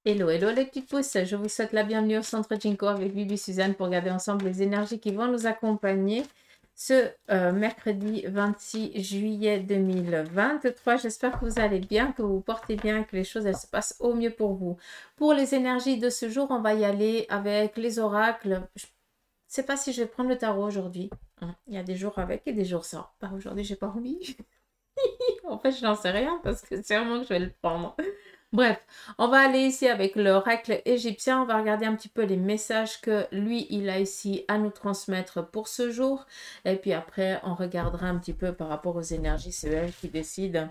Hello, hello les petites pousses, je vous souhaite la bienvenue au Centre Jinko avec Bibi Suzanne pour regarder ensemble les énergies qui vont nous accompagner ce mercredi 26 juillet 2023. J'espère que vous allez bien, que vous vous portez bien, que les choses elles se passent au mieux pour vous. Pour les énergies de ce jour, on va y aller avec les oracles. Je ne sais pas si je vais prendre le tarot aujourd'hui. Il y a des jours avec et des jours sans. Bah, aujourd'hui, j'ai pas envie. En fait, je n'en sais rien parce que c'est vraiment que je vais le prendre. Bref, on va aller ici avec l'oracle égyptien. On va regarder un petit peu les messages que lui, il a ici à nous transmettre pour ce jour. Et puis après, on regardera un petit peu par rapport aux énergies. C'est elle qui décide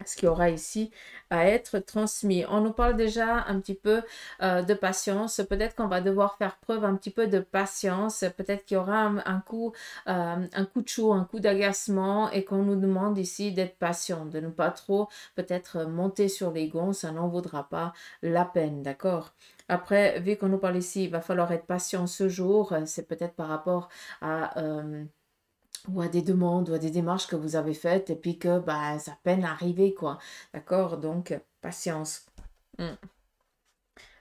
ce qui aura ici à être transmis. On nous parle déjà un petit peu de patience. Peut-être qu'on va devoir faire preuve un petit peu de patience. Peut-être qu'il y aura un coup de chaud, un coup d'agacement et qu'on nous demande ici d'être patient, de ne pas trop peut-être monter sur les gonds. Ça n'en vaudra pas la peine, d'accord? Après, vu qu'on nous parle ici, il va falloir être patient ce jour. C'est peut-être par rapport à ou à des demandes ou à des démarches que vous avez faites et puis que bah, ça peine à arriver, quoi. D'accord? Donc, patience. Mm.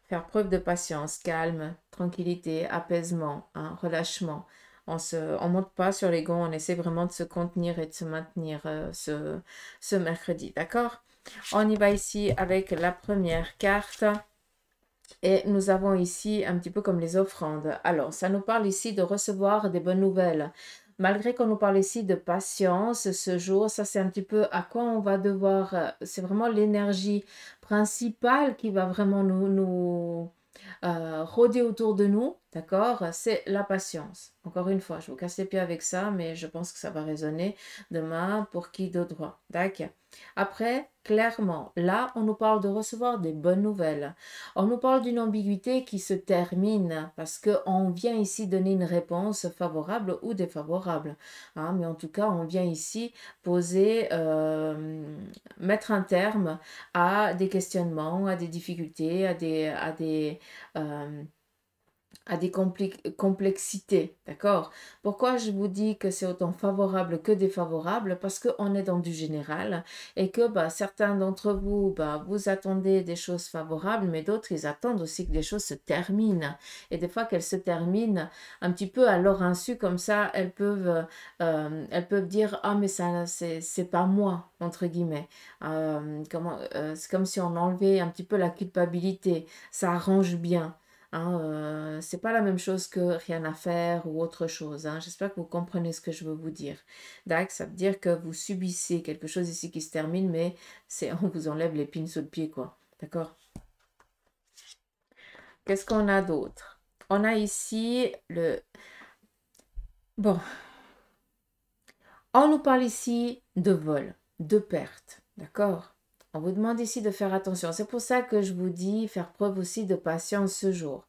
Faire preuve de patience, calme, tranquillité, apaisement, hein, relâchement. On monte pas sur les gonds, on essaie vraiment de se contenir et de se maintenir ce mercredi. D'accord? On y va ici avec la première carte. Et nous avons ici un petit peu comme les offrandes. Alors, ça nous parle ici de recevoir des bonnes nouvelles. Malgré qu'on nous parle ici de patience, ce jour, ça c'est un petit peu à quoi on va devoir, c'est vraiment l'énergie principale qui va vraiment rôder autour de nous, d'accord? C'est la patience. Encore une fois, je vous casse les pieds avec ça, mais je pense que ça va résonner demain pour qui de droit. D'accord? Après, clairement, là, on nous parle de recevoir des bonnes nouvelles. On nous parle d'une ambiguïté qui se termine parce qu'on vient ici donner une réponse favorable ou défavorable. Hein, mais en tout cas, on vient ici poser, mettre un terme à des questionnements, à des difficultés, euh, à des complexités, d'accord? Pourquoi je vous dis que c'est autant favorable que défavorable? Parce qu'on est dans du général et que bah, certains d'entre vous, bah, vous attendez des choses favorables, mais d'autres, ils attendent aussi que des choses se terminent. Et des fois qu'elles se terminent un petit peu à leur insu, comme ça, elles peuvent dire, ah mais ça, c'est pas moi, entre guillemets. C'est comme si on enlevait un petit peu la culpabilité. Ça arrange bien. Hein, c'est pas la même chose que rien à faire ou autre chose. Hein. J'espère que vous comprenez ce que je veux vous dire. D'accord, ça veut dire que vous subissez quelque chose ici qui se termine, mais on vous enlève l'épine sous le pied, quoi. D'accord? Qu'est-ce qu'on a d'autre? On a ici le... Bon, on nous parle ici de vol, de perte. D'accord? On vous demande ici de faire attention. C'est pour ça que je vous dis faire preuve aussi de patience ce jour.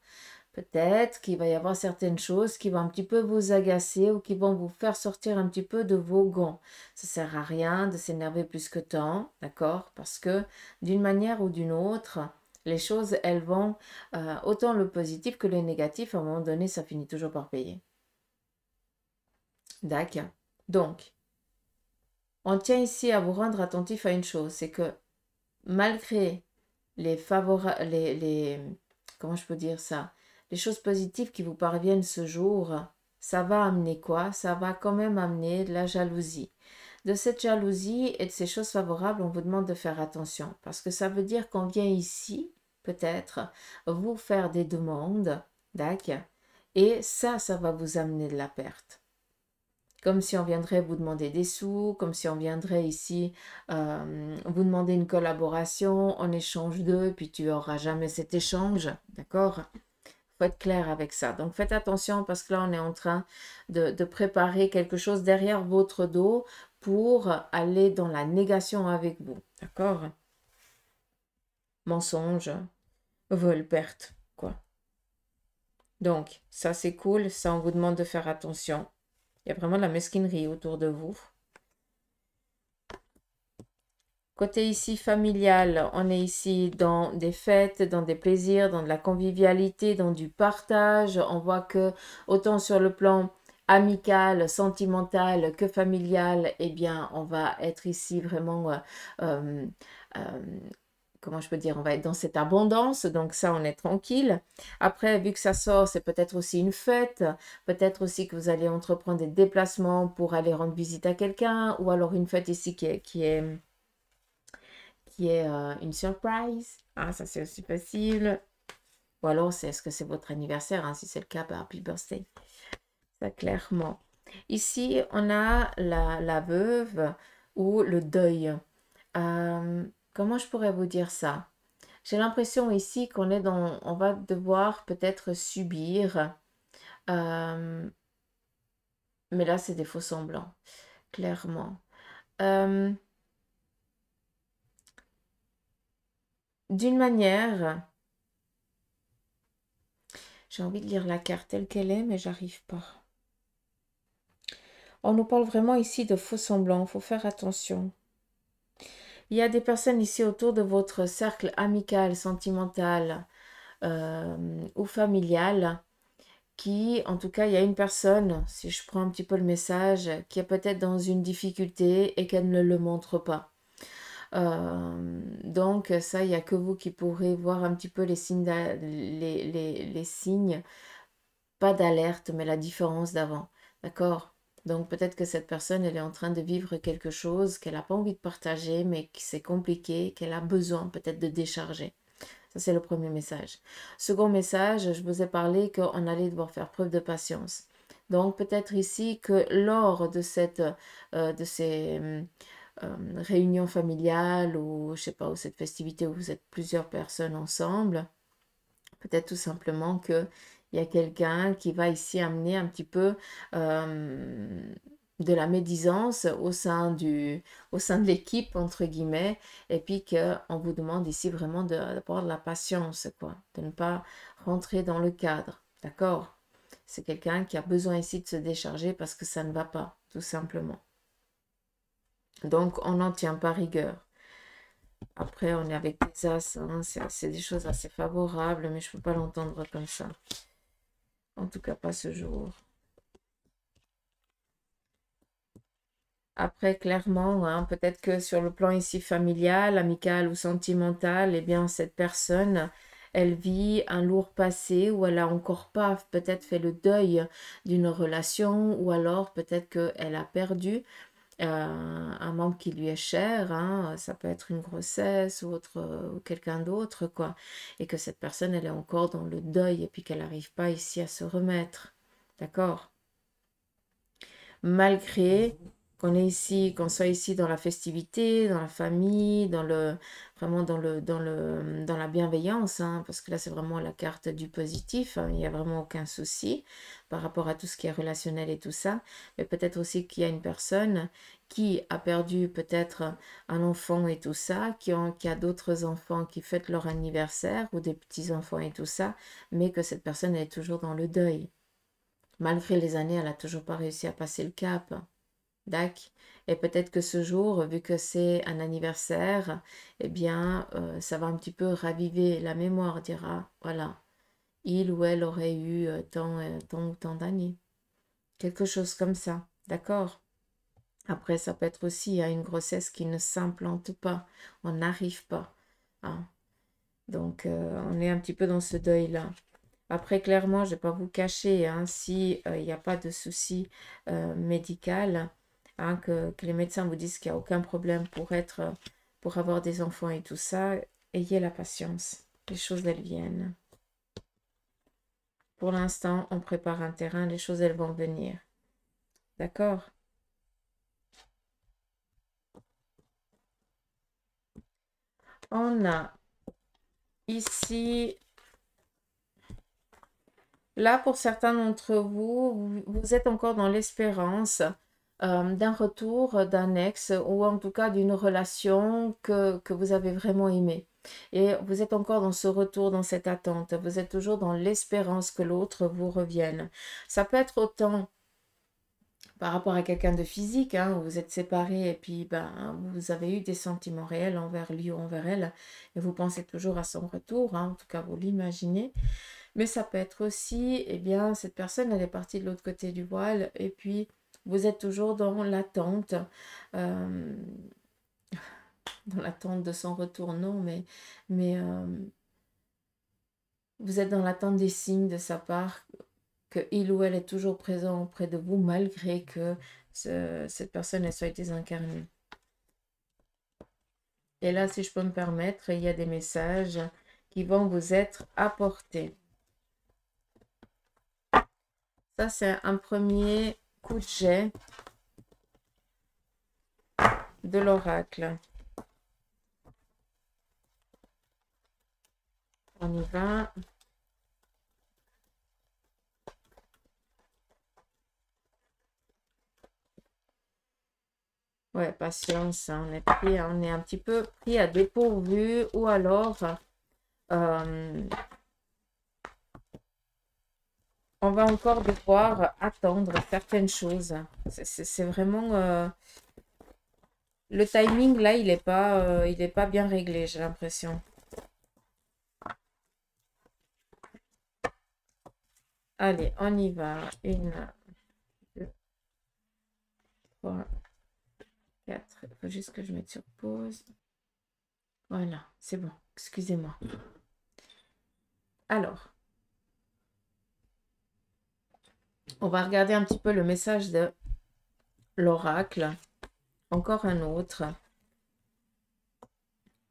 Peut-être qu'il va y avoir certaines choses qui vont un petit peu vous agacer ou qui vont vous faire sortir un petit peu de vos gonds. Ça sert à rien de s'énerver plus que tant, d'accord? Parce que d'une manière ou d'une autre, les choses, elles vont, autant le positif que le négatif, à un moment donné, ça finit toujours par payer. D'accord? Donc, on tient ici à vous rendre attentif à une chose, c'est que malgré comment je peux dire ça, les choses positives qui vous parviennent ce jour, ça va amener quoi? Ça va quand même amener de la jalousie. De cette jalousie et de ces choses favorables, on vous demande de faire attention parce que ça veut dire qu'on vient ici, peut-être, vous faire des demandes, d'accord? Et ça va vous amener de la perte. Comme si on viendrait vous demander des sous, comme si on viendrait ici vous demander une collaboration en échange d'eux, puis tu n'auras jamais cet échange, d'accord? Faut être clair avec ça. Donc faites attention parce que là, on est en train de préparer quelque chose derrière votre dos pour aller dans la négation avec vous, d'accord? Mensonge, vol, perte, quoi. Donc, ça c'est cool, ça on vous demande de faire attention. Il y a vraiment de la mesquinerie autour de vous. Côté ici familial, on est ici dans des fêtes, dans des plaisirs, dans de la convivialité, dans du partage. On voit que autant sur le plan amical, sentimental que familial, eh bien, on va être ici vraiment euh, euh, comment je peux dire, on va être dans cette abondance, donc ça, on est tranquille. Après, vu que ça sort, c'est peut-être aussi une fête, peut-être aussi que vous allez entreprendre des déplacements pour aller rendre visite à quelqu'un, ou alors une fête ici qui est une surprise. Ah, ça, c'est aussi possible. Ou alors, est-ce que c'est votre anniversaire, hein? Si c'est le cas, bah, happy birthday. Ça, clairement. Ici, on a la veuve ou le deuil. Comment je pourrais vous dire ça? J'ai l'impression ici qu'on est on va devoir peut-être subir, euh, mais là c'est des faux semblants, clairement. Euh, D'une manière, j'ai envie de lire la carte telle qu'elle est, mais j'arrive pas. On nous parle vraiment ici de faux semblants, il faut faire attention. Il y a des personnes ici autour de votre cercle amical, sentimental ou familial qui, en tout cas, il y a une personne, si je prends un petit peu le message, qui est peut-être dans une difficulté et qu'elle ne le montre pas. Donc ça, il n'y a que vous qui pourrez voir un petit peu les signes, les signes, pas d'alerte, mais la différence d'avant. D'accord? Donc peut-être que cette personne, elle est en train de vivre quelque chose qu'elle n'a pas envie de partager, mais que c'est compliqué, qu'elle a besoin peut-être de décharger. Ça, c'est le premier message. Second message, je vous ai parlé qu'on allait devoir faire preuve de patience. Donc, peut-être ici que lors de ces réunions familiales ou, je sais pas, ou cette festivité où vous êtes plusieurs personnes ensemble, peut-être tout simplement que il y a quelqu'un qui va ici amener un petit peu de la médisance au sein de l'équipe, entre guillemets, et puis qu'on vous demande ici vraiment d'avoir de la patience, quoi, de ne pas rentrer dans le cadre, d'accord? C'est quelqu'un qui a besoin ici de se décharger parce que ça ne va pas, tout simplement. Donc, on n'en tient pas rigueur. Après, on est avec des as, hein, c'est des choses assez favorables, mais je ne peux pas l'entendre comme ça. En tout cas, pas ce jour. Après, clairement, hein, peut-être que sur le plan ici familial, amical ou sentimental, eh bien, cette personne, elle vit un lourd passé ou elle a encore pas peut-être fait le deuil d'une relation ou alors peut-être qu'elle a perdu un membre qui lui est cher, hein, ça peut être une grossesse ou ou quelqu'un d'autre, quoi, et que cette personne, elle est encore dans le deuil et puis qu'elle n'arrive pas ici à se remettre, d'accord? Malgré qu'on soit ici dans la festivité, dans la famille, vraiment dans la bienveillance, hein, parce que là c'est vraiment la carte du positif, hein, il n'y a vraiment aucun souci par rapport à tout ce qui est relationnel et tout ça, mais peut-être aussi qu'il y a une personne qui a perdu peut-être un enfant et tout ça, qui a d'autres enfants qui fêtent leur anniversaire ou des petits-enfants et tout ça, mais que cette personne est toujours dans le deuil. Malgré les années, elle n'a toujours pas réussi à passer le cap. Dac. Et peut-être que ce jour, vu que c'est un anniversaire, eh bien, ça va un petit peu raviver la mémoire, dira, voilà, il ou elle aurait eu tant ou tant d'années. Quelque chose comme ça, d'accord? Après, ça peut être aussi une grossesse qui ne s'implante pas, on n'arrive pas, hein. Donc, on est un petit peu dans ce deuil-là. Après, clairement, je ne vais pas vous cacher, hein, si il n'y a pas de souci médical, hein, que les médecins vous disent qu'il n'y a aucun problème pour avoir des enfants et tout ça, ayez la patience. Les choses, elles viennent. Pour l'instant, on prépare un terrain, les choses, elles vont venir. D'accord? On a ici, là, pour certains d'entre vous, vous êtes encore dans l'espérance d'un retour d'un ex ou en tout cas d'une relation que vous avez vraiment aimée. Et vous êtes encore dans ce retour, dans cette attente. Vous êtes toujours dans l'espérance que l'autre vous revienne. Ça peut être autant par rapport à quelqu'un de physique, hein, où vous êtes séparés et puis ben, vous avez eu des sentiments réels envers lui ou envers elle et vous pensez toujours à son retour, hein, en tout cas vous l'imaginez. Mais ça peut être aussi, eh bien, cette personne, elle est partie de l'autre côté du voile et puis vous êtes toujours dans l'attente. Euh, dans l'attente de son retour, non, mais vous êtes dans l'attente des signes de sa part, que il ou elle est toujours présent auprès de vous, malgré que cette personne elle soit désincarnée. Et là, si je peux me permettre, il y a des messages qui vont vous être apportés. Ça, c'est un premier coup de jet de l'oracle. On y va. Ouais, patience, hein, on est un petit peu pris à dépourvu, ou alors on va encore devoir attendre certaines choses. C'est vraiment le timing là, il est pas bien réglé, j'ai l'impression. Allez, on y va. 1, 2, 3, 4. Il faut juste que je mette sur pause. Voilà, c'est bon. Excusez-moi. Alors, on va regarder un petit peu le message de l'oracle. Encore un autre.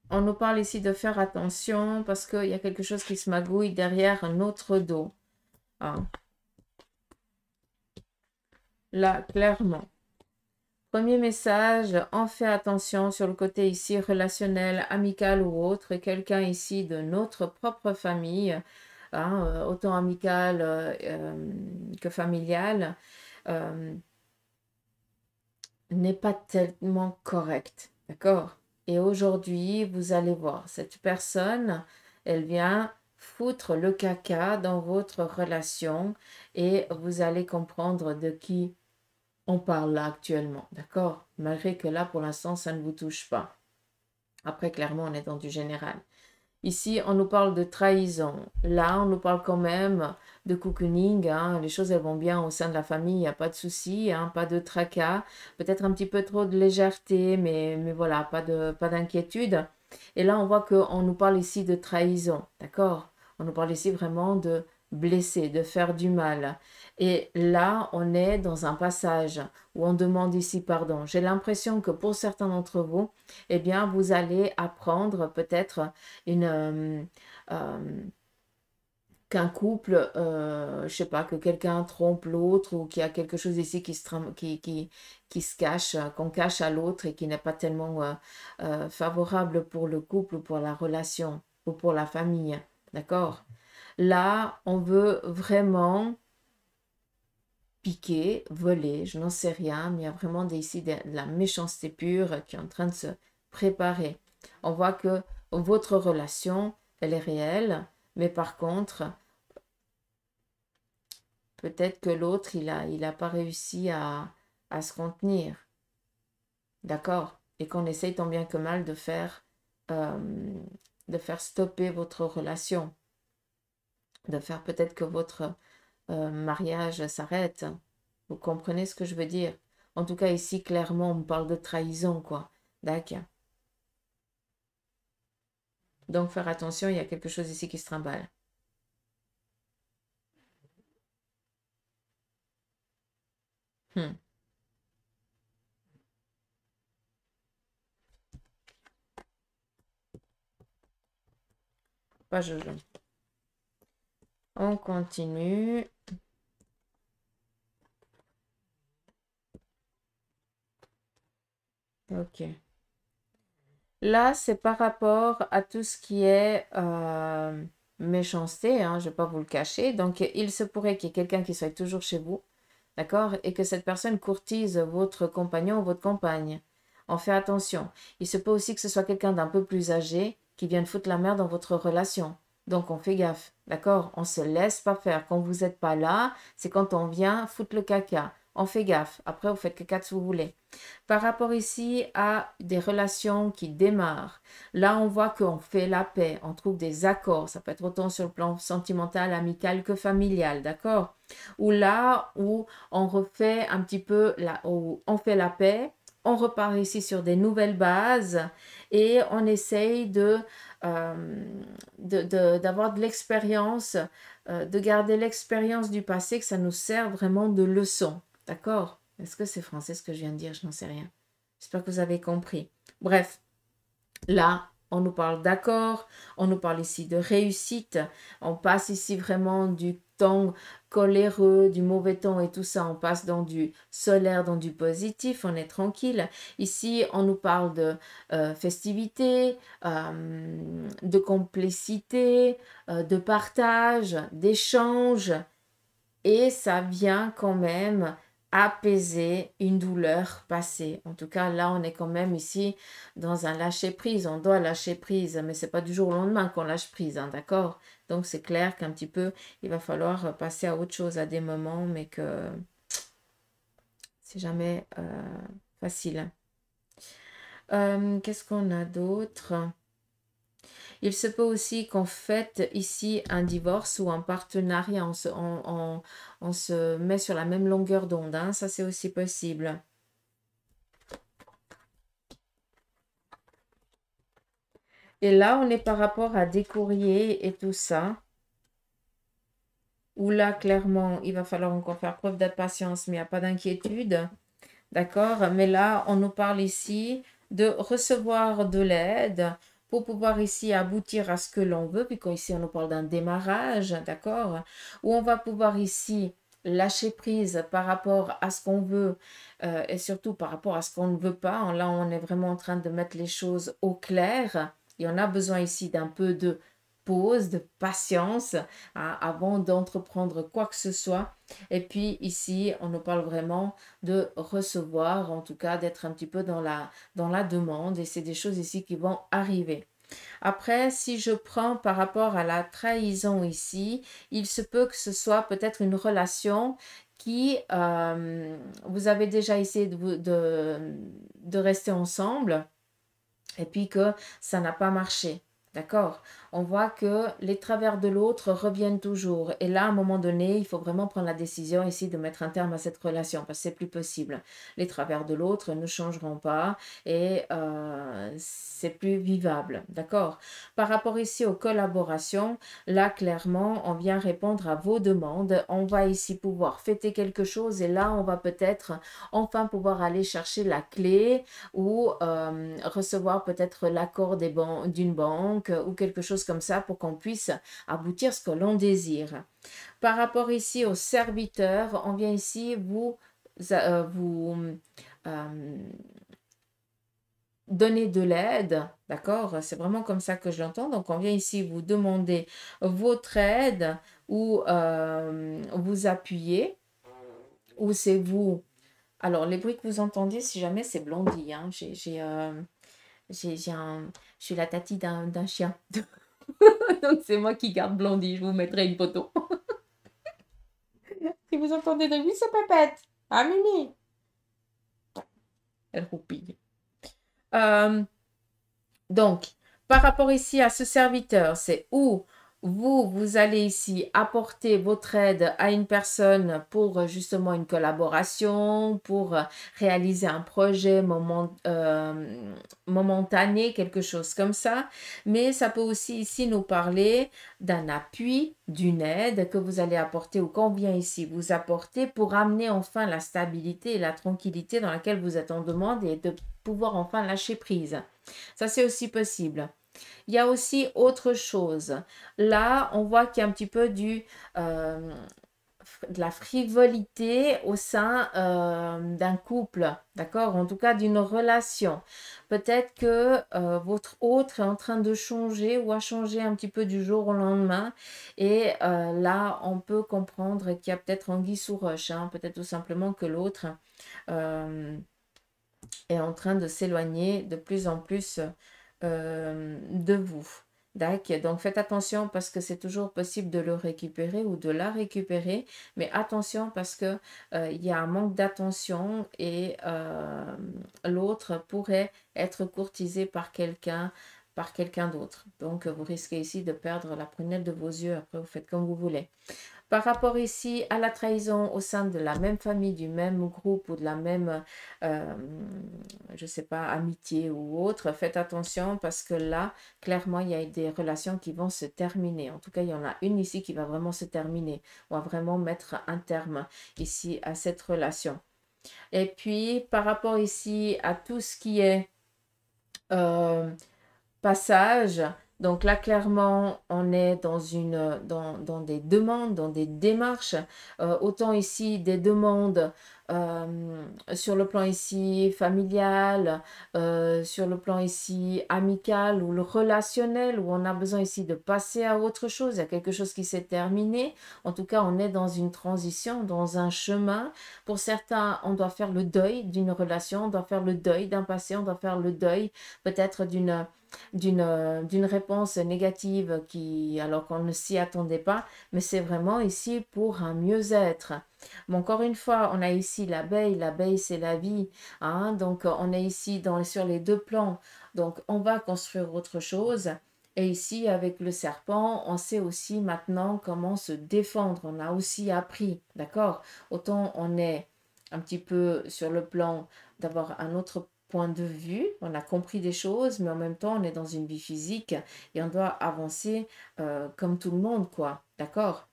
On nous parle ici de faire attention parce qu'il y a quelque chose qui se magouille derrière notre dos. Ah. Là, clairement. Premier message, on fait attention sur le côté ici relationnel, amical ou autre. Quelqu'un ici de notre propre famille, hein, autant amical que familial, n'est pas tellement correct. D'accord? Et aujourd'hui, vous allez voir, cette personne, elle vient foutre le caca dans votre relation et vous allez comprendre de qui on parle là actuellement, d'accord? Malgré que là, pour l'instant, ça ne vous touche pas. Après, clairement, on est dans du général. Ici, on nous parle de trahison. Là, on nous parle quand même de cocooning. Hein. Les choses, elles vont bien au sein de la famille, il n'y a pas de souci, hein, pas de tracas. Peut-être un petit peu trop de légèreté, mais voilà, pas d'inquiétude. Et là, on voit qu'on nous parle ici de trahison, d'accord? On nous parle ici vraiment de blesser, de faire du mal. Et là, on est dans un passage où on demande ici pardon. J'ai l'impression que pour certains d'entre vous, eh bien, vous allez apprendre peut-être qu'un couple, je sais pas, que quelqu'un trompe l'autre ou qu'il y a quelque chose ici qui se cache, qu'on cache à l'autre et qui n'est pas tellement favorable pour le couple ou pour la relation ou pour la famille. D'accord? Là, on veut vraiment piquer, voler, je n'en sais rien, mais il y a vraiment ici de la méchanceté pure qui est en train de se préparer. On voit que votre relation, elle est réelle, mais par contre, peut-être que l'autre, il a pas réussi à se contenir. D'accord? Et qu'on essaye tant bien que mal de faire stopper votre relation. De faire peut-être que votre mariage s'arrête. Vous comprenez ce que je veux dire? En tout cas, ici, clairement, on me parle de trahison, quoi. D'accord? Donc, faire attention, il y a quelque chose ici qui se trimballe. Pas Jojo. On continue. Ok. Là, c'est par rapport à tout ce qui est méchanceté, hein, je ne vais pas vous le cacher. Donc, il se pourrait qu'il y ait quelqu'un qui soit toujours chez vous, d'accord? Et que cette personne courtise votre compagnon ou votre compagne. On fait attention. Il se peut aussi que ce soit quelqu'un d'un peu plus âgé qui vienne foutre la merde dans votre relation. Donc, on fait gaffe, d'accord? On se laisse pas faire. Quand vous n'êtes pas là, c'est quand on vient foutre le caca. On fait gaffe. Après, vous faites caca si vous voulez. Par rapport ici à des relations qui démarrent, là on voit qu'on fait la paix, on trouve des accords, ça peut être autant sur le plan sentimental, amical que familial, d'accord? Ou là où on refait un petit peu, où on fait la paix, on repart ici sur des nouvelles bases et on essaye d'avoir de l'expérience, de garder l'expérience du passé, que ça nous sert vraiment de leçon. D'accord? Est-ce que c'est français ce que je viens de dire? Je n'en sais rien. J'espère que vous avez compris. Bref, là, on nous parle d'accord, on nous parle ici de réussite, on passe ici vraiment du temps coléreux, du mauvais temps et tout ça, on passe dans du solaire, dans du positif, on est tranquille. Ici, on nous parle de festivité, de complicité, de partage, d'échange, et ça vient quand même apaiser une douleur passée. En tout cas, là, on est quand même ici dans un lâcher-prise. On doit lâcher prise, mais c'est pas du jour au lendemain qu'on lâche prise, hein, d'accord? Donc, c'est clair qu'un petit peu, il va falloir passer à autre chose à des moments, mais que c'est jamais facile. Qu'est-ce qu'on a d'autre? Il se peut aussi qu'on fête ici un divorce ou un partenariat, on se met sur la même longueur d'onde, hein, ça c'est aussi possible. Et là, on est par rapport à des courriers et tout ça, où là, clairement, il va falloir encore faire preuve de patience, mais il n'y a pas d'inquiétude, d'accord? Mais là, on nous parle ici de recevoir de l'aide pour pouvoir ici aboutir à ce que l'on veut, puisqu'ici on nous parle d'un démarrage, d'accord, où on va pouvoir ici lâcher prise par rapport à ce qu'on veut et surtout par rapport à ce qu'on ne veut pas. Là, on est vraiment en train de mettre les choses au clair et on a besoin ici d'un peu de pause, de patience, hein, avant d'entreprendre quoi que ce soit. Et puis ici, on nous parle vraiment de recevoir, en tout cas d'être un petit peu dans la demande, et c'est des choses ici qui vont arriver. Après, si je prends par rapport à la trahison ici, il se peut que ce soit peut-être une relation qui, vous avez déjà essayé de rester ensemble, et puis que ça n'a pas marché. D'accord? On voit que les travers de l'autre reviennent toujours. Et là, à un moment donné, il faut vraiment prendre la décision ici de mettre un terme à cette relation parce que c'est plus possible. Les travers de l'autre ne changeront pas et c'est plus vivable. D'accord? Par rapport ici aux collaborations, là, clairement, on vient répondre à vos demandes. On va ici pouvoir fêter quelque chose et là, on va peut-être enfin pouvoir aller chercher la clé ou recevoir peut-être l'accord d'une banque ou quelque chose comme ça pour qu'on puisse aboutir ce que l'on désire. Par rapport ici aux serviteurs, on vient ici vous donner de l'aide, d'accord? C'est vraiment comme ça que je l'entends. Donc, on vient ici vous demander votre aide ou vous appuyer, ou c'est vous. Alors, les bruits que vous entendiez, si jamais c'est Blondie, hein. Je suis la tati d'un chien. Donc, c'est moi qui garde Blondie. Je vous mettrai une photo. Si vous entendez des bruits, c'est Pépette. Ah, Mimi. Elle roupille. Donc, par rapport ici à ce serviteur, c'est où vous allez ici apporter votre aide à une personne pour justement une collaboration, pour réaliser un projet momentané, quelque chose comme ça. Mais ça peut aussi ici nous parler d'un appui, d'une aide que vous allez apporter ou qu'on vient ici vous apporter pour amener enfin la stabilité et la tranquillité dans laquelle vous êtes en demande et de pouvoir enfin lâcher prise. Ça, c'est aussi possible. Il y a aussi autre chose. Là, on voit qu'il y a un petit peu de la frivolité au sein d'un couple, d'accord? En tout cas, d'une relation. Peut-être que votre autre est en train de changer ou a changé un petit peu du jour au lendemain. Et là, on peut comprendre qu'il y a peut-être anguille sous roche, hein. Peut-être tout simplement que l'autre est en train de s'éloigner de plus en plus de vous. Donc faites attention parce que c'est toujours possible de le récupérer ou de la récupérer, mais attention parce que il y a un manque d'attention et l'autre pourrait être courtisé par quelqu'un par quelqu'un d'autre. Donc, vous risquez ici de perdre la prunelle de vos yeux. Après, vous faites comme vous voulez. Par rapport ici à la trahison au sein de la même famille, du même groupe ou de la même, je ne sais pas, amitié ou autre, faites attention parce que là, clairement, il y a des relations qui vont se terminer. En tout cas, il y en a une ici qui va vraiment se terminer. On va vraiment mettre un terme ici à cette relation. Et puis, par rapport ici à tout ce qui est passage. Donc là, clairement, on est dans des demandes, dans des démarches. Autant ici, des demandes sur le plan ici familial, sur le plan ici amical ou le relationnel, où on a besoin ici de passer à autre chose. Il y a quelque chose qui s'est terminé. En tout cas, on est dans une transition, dans un chemin. Pour certains, on doit faire le deuil d'une relation, on doit faire le deuil d'un passé, on doit faire le deuil peut-être d'une réponse négative alors qu'on ne s'y attendait pas, mais c'est vraiment ici pour un mieux-être. Mais encore une fois, on a ici l'abeille c'est la vie, hein, donc on est ici sur les deux plans, donc on va construire autre chose. Et ici, avec le serpent, on sait aussi maintenant comment se défendre, on a aussi appris, d'accord? Autant on est un petit peu sur le plan d'avoir un autre point de vue, on a compris des choses, mais en même temps, on est dans une vie physique et on doit avancer comme tout le monde, quoi. D'accord?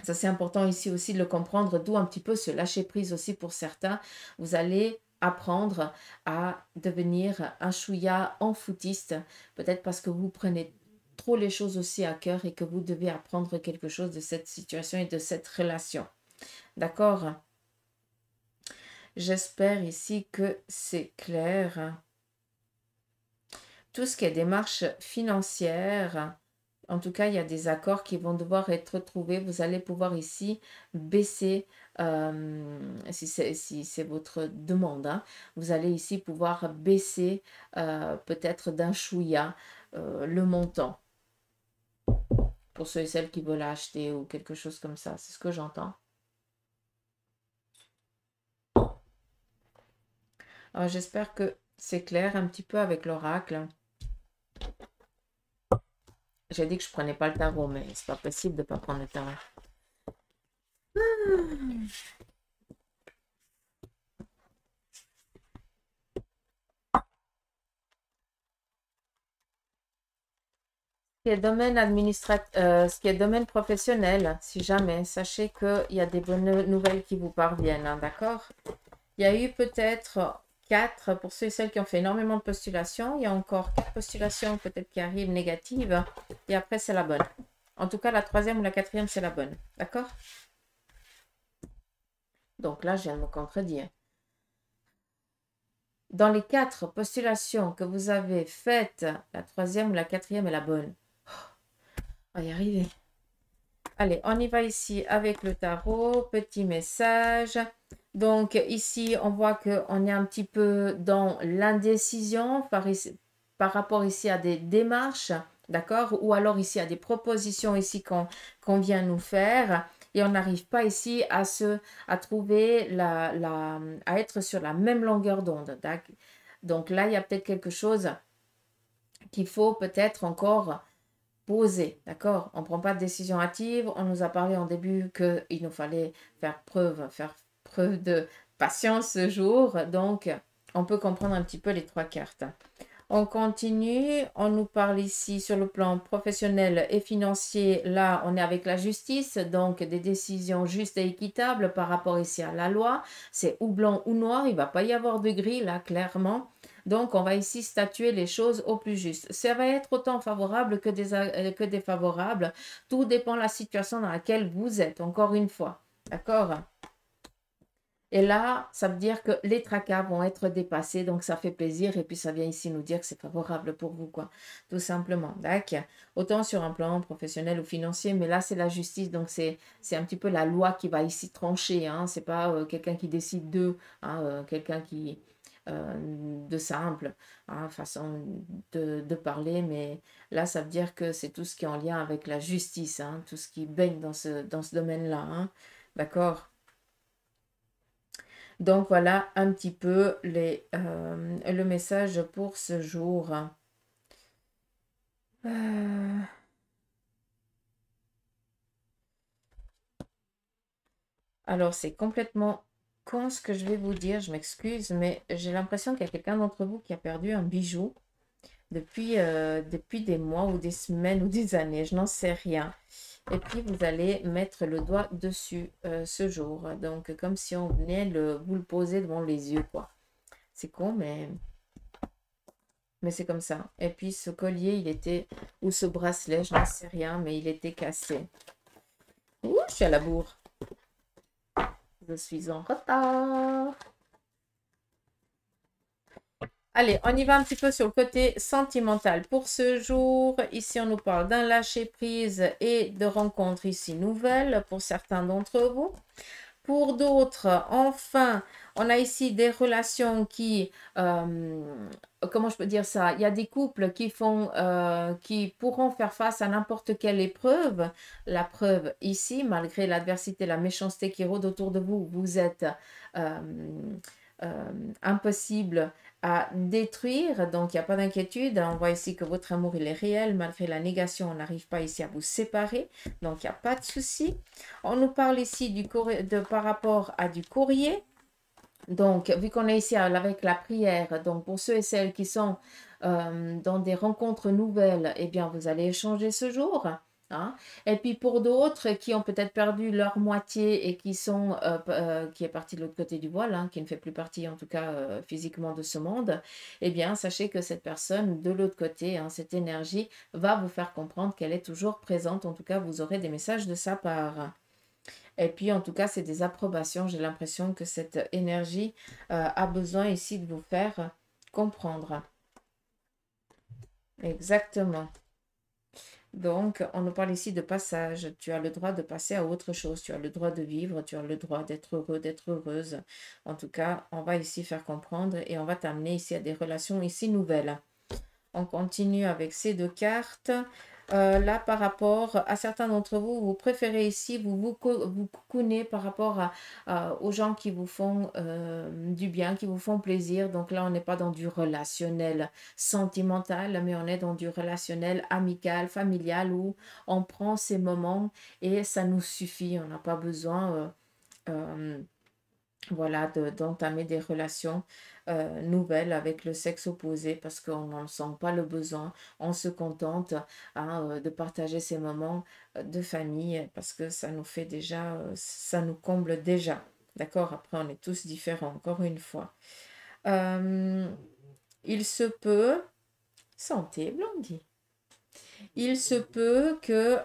Ça, c'est important ici aussi de le comprendre, d'où un petit peu se lâcher prise aussi pour certains. Vous allez apprendre à devenir un chouïa en footiste, peut-être parce que vous prenez trop les choses aussi à cœur et que vous devez apprendre quelque chose de cette situation et de cette relation. D'accord? J'espère ici que c'est clair. Tout ce qui est démarche financière, en tout cas, il y a des accords qui vont devoir être trouvés. Vous allez pouvoir ici baisser, si c'est votre demande, hein, vous allez ici pouvoir baisser peut-être d'un chouïa le montant pour ceux et celles qui veulent acheter ou quelque chose comme ça. C'est ce que j'entends. Alors, j'espère que c'est clair un petit peu avec l'oracle. J'ai dit que je prenais pas le tarot, mais c'est pas possible de ne pas prendre le tarot. Ce qui est domaine ce qui est domaine professionnel, si jamais, sachez qu'il y a des bonnes nouvelles qui vous parviennent, hein, d'accord? Il y a eu peut-être 4, pour ceux et celles qui ont fait énormément de postulations, il y a encore 4 postulations peut-être qui arrivent négatives, et après c'est la bonne. En tout cas, la 3e ou la 4e, c'est la bonne, d'accord? Donc là, je viens de me contredire. Dans les 4 postulations que vous avez faites, la 3e ou la 4e est la bonne. On va y arriver. Allez, on y va ici avec le tarot. Petit message. Donc ici, on voit qu'on est un petit peu dans l'indécision par rapport ici à des démarches, d'accord? Ou alors ici à des propositions ici qu'on vient nous faire. Et on n'arrive pas ici à trouver à être sur la même longueur d'onde. Donc là, il y a peut-être quelque chose qu'il faut peut-être encore poser, d'accord? On ne prend pas de décision hâtive. On nous a parlé en début qu'il nous fallait faire preuve de patience ce jour. Donc, on peut comprendre un petit peu les 3 cartes. On continue, on nous parle ici sur le plan professionnel et financier. Là, on est avec la justice, donc des décisions justes et équitables par rapport ici à la loi. C'est ou blanc ou noir, il ne va pas y avoir de gris là, clairement. Donc, on va ici statuer les choses au plus juste. Ça va être autant favorable que défavorable. Tout dépend de la situation dans laquelle vous êtes, encore une fois. D'accord? Et là, ça veut dire que les tracas vont être dépassés, donc ça fait plaisir. Et puis, ça vient ici nous dire que c'est favorable pour vous, quoi. Tout simplement. D'accord? Autant sur un plan professionnel ou financier, mais là, c'est la justice. Donc, c'est un petit peu la loi qui va ici trancher. Hein. Ce n'est pas quelqu'un qui décide quelqu'un qui... de simple, hein, façon de parler. Mais là, ça veut dire que c'est tout ce qui est en lien avec la justice, hein, tout ce qui baigne dans ce domaine-là. Hein. D'accord? Donc voilà un petit peu le message pour ce jour. Euh, Alors, c'est complètement con ce que je vais vous dire, je m'excuse, mais j'ai l'impression qu'il y a quelqu'un d'entre vous qui a perdu un bijou depuis des mois ou des semaines ou des années, je n'en sais rien. Et puis, vous allez mettre le doigt dessus ce jour. Donc, comme si on venait vous le poser devant les yeux, quoi. C'est con, mais c'est comme ça. Et puis, ce collier, il était, ou ce bracelet, je n'en sais rien, mais il était cassé. Ouh, je suis à la bourre. Je suis en retard. Allez, on y va un petit peu sur le côté sentimental. Pour ce jour, ici, on nous parle d'un lâcher-prise et de rencontres ici nouvelles pour certains d'entre vous. Pour d'autres, enfin, on a ici des relations comment je peux dire ça? Il y a des couples qui pourront faire face à n'importe quelle épreuve. La preuve ici, malgré l'adversité, la méchanceté qui rôde autour de vous, vous êtes euh, impossible à détruire, donc il n'y a pas d'inquiétude. On voit ici que votre amour, il est réel, malgré la négation, on n'arrive pas ici à vous séparer, donc il n'y a pas de souci. On nous parle ici par rapport à du courrier. Donc, vu qu'on est ici avec la prière, donc pour ceux et celles qui sont dans des rencontres nouvelles, eh bien, vous allez échanger ce jour. Hein. Et puis pour d'autres qui ont peut-être perdu leur moitié et qui est partie de l'autre côté du voile, hein, qui ne fait plus partie en tout cas physiquement de ce monde, eh bien, sachez que cette personne de l'autre côté, hein, cette énergie, va vous faire comprendre qu'elle est toujours présente. En tout cas, vous aurez des messages de sa part. Et puis, en tout cas, c'est des approbations. J'ai l'impression que cette énergie a besoin ici de vous faire comprendre. Exactement. Donc, on nous parle ici de passage. Tu as le droit de passer à autre chose. Tu as le droit de vivre. Tu as le droit d'être heureux, d'être heureuse. En tout cas, on va ici faire comprendre et on va t'amener ici à des relations ici nouvelles. On continue avec ces deux cartes. Là, par rapport à certains d'entre vous, vous préférez ici, vous coucounez par rapport aux gens qui vous font du bien, qui vous font plaisir. Donc là, on n'est pas dans du relationnel sentimental, mais on est dans du relationnel amical, familial, où on prend ces moments et ça nous suffit. On n'a pas besoin... voilà, d'entamer des relations nouvelles avec le sexe opposé parce qu'on n'en sent pas le besoin. On se contente hein, de partager ces moments de famille parce que ça nous fait déjà, ça nous comble déjà. D'accord? Après, on est tous différents, encore une fois. Il se peut, santé, Blondie, il se peut que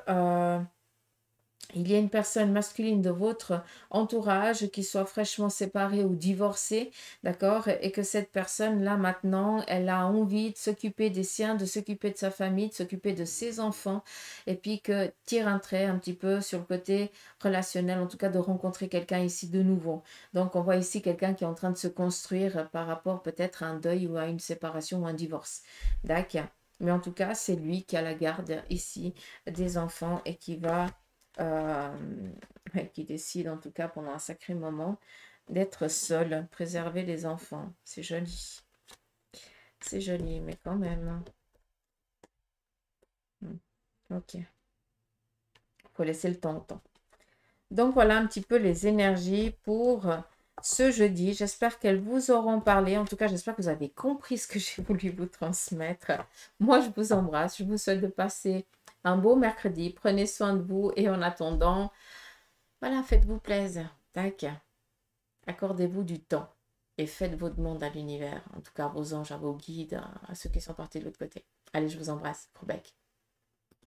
il y a une personne masculine de votre entourage qui soit fraîchement séparée ou divorcée, d'accord? Et que cette personne-là, maintenant, elle a envie de s'occuper des siens, de s'occuper de sa famille, de s'occuper de ses enfants, et puis que tire un trait un petit peu sur le côté relationnel, en tout cas de rencontrer quelqu'un ici de nouveau. Donc, on voit ici quelqu'un qui est en train de se construire par rapport peut-être à un deuil ou à une séparation ou un divorce. D'accord? Mais en tout cas, c'est lui qui a la garde ici des enfants et euh, qui décide en tout cas pendant un sacré moment d'être seul, préserver les enfants. C'est joli. C'est joli, mais quand même. Ok. Faut laisser le temps au temps. Donc voilà un petit peu les énergies pour ce jeudi. J'espère qu'elles vous auront parlé. En tout cas, j'espère que vous avez compris ce que j'ai voulu vous transmettre. Moi, je vous embrasse. Je vous souhaite de passer un beau mercredi. Prenez soin de vous et en attendant, voilà, faites-vous plaisir. Tac. Accordez-vous du temps et faites vos demandes à l'univers, en tout cas à vos anges, à vos guides, à ceux qui sont partis de l'autre côté. Allez, je vous embrasse. Gros bec.